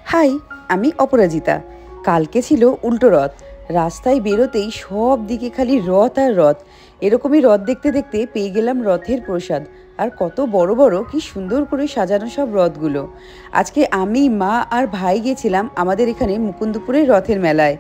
High, আমি অপরাজিতা। কালকে ছিল উল্টো রথ। রাস্তায় বেরোতেই সব দিকে খালি রথ আর রথ। এরকমই রথ দেখতে দেখতে পেয়ে গেলাম রথের প্রসাদ। আর কত বড় বড়, কি সুন্দর করে সাজানো সব রথগুলো। আজকে আমি, মা আর ভাই গেছিলাম আমাদের এখানে মুকুন্দপুরের রথের মেলায়।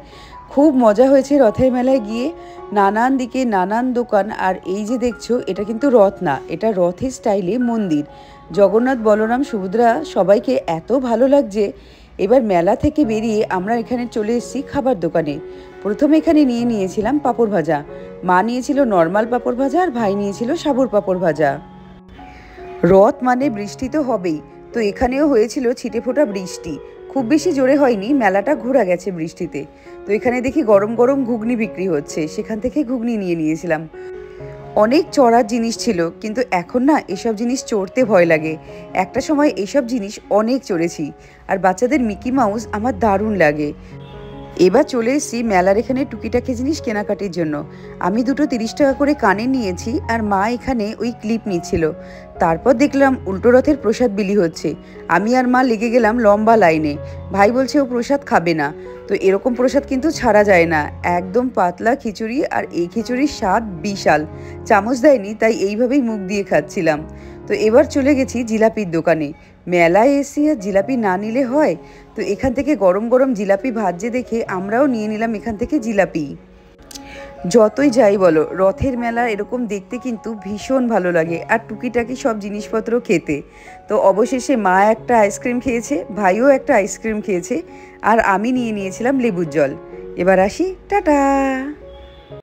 খুব মজা হয়েছে রথের মেলায় গিয়ে। নানান দিকে নানান দোকান। আর এই যে দেখছো, এটা কিন্তু রথ না, এটা রথের স্টাইলে মন্দির। জগন্নাথ, বলরাম, সুভদ্রা সবাইকে এত ভালো লাগছে। এবার মেলা থেকে বেরিয়ে আমরা এখানে চলে এসেছি খাবার দোকানে। প্রথমে এখানে নিয়েছিলাম পাঁপড় ভাজা। মা নিয়েছিল নর্মাল পাঁপড় ভাজা আর ভাই নিয়েছিল সাবুর পাঁপড় ভাজা। রথ মানে বৃষ্টি তো হবেই, তো এখানেও হয়েছিল ছিটেফোঁটা বৃষ্টি। খুব বেশি জোরে হয়নি, মেলাটা ঘোরা গেছে বৃষ্টিতে। তো এখানে দেখি গরম গরম ঘুগনি বিক্রি হচ্ছে, সেখান থেকে ঘুগনি নিয়েছিলাম। অনেক চড়ার জিনিস ছিল, কিন্তু এখন না এসব জিনিস চড়তে ভয় লাগে। একটা সময় এসব জিনিস অনেক চড়েছি। আর বাচ্চাদের মিকি মাউস আমার দারুণ লাগে। এবার চলে এসেছি মেলার এখানে টুকিটাকি জিনিস কেনাকাটির জন্য। আমি দুটো 30 টাকা করে কানের নিয়েছি, আর মা এখানে ওই ক্লিপ নিচ্ছিল। তারপর দেখলাম উল্টো রথের প্রসাদ বিলি হচ্ছে। আমি আর মা লেগে গেলাম লম্বা লাইনে। ভাই বলছে ও প্রসাদ খাবে না। তো এরকম প্রসাদ কিন্তু ছাড়া যায় না। একদম পাতলা খিচুড়ি, আর এই খিচুড়ির স্বাদ বিশাল। চামচ দেয়নি, তাই এইভাবেই মুখ দিয়ে খাচ্ছিলাম। তো এবার চলে গেছি জিলাপির দোকানে। মেলায় এসে আর জিলাপি না নিলে হয়? তো এখান থেকে গরম গরম জিলাপি ভাজছে দেখে আমরাও নিয়ে নিলাম এখান থেকে জিলাপি। যতই যাই বলো, রথের মেলা এরকম দেখতে কিন্তু ভীষণ ভালো লাগে, আর টুকিটাকি সব জিনিসপত্র খেতে। তো অবশেষে মা একটা আইসক্রিম খেয়েছে, ভাইও একটা আইসক্রিম খেয়েছে, আর আমি নিয়েছিলাম লেবুর জল। এবার আসি, টাটা।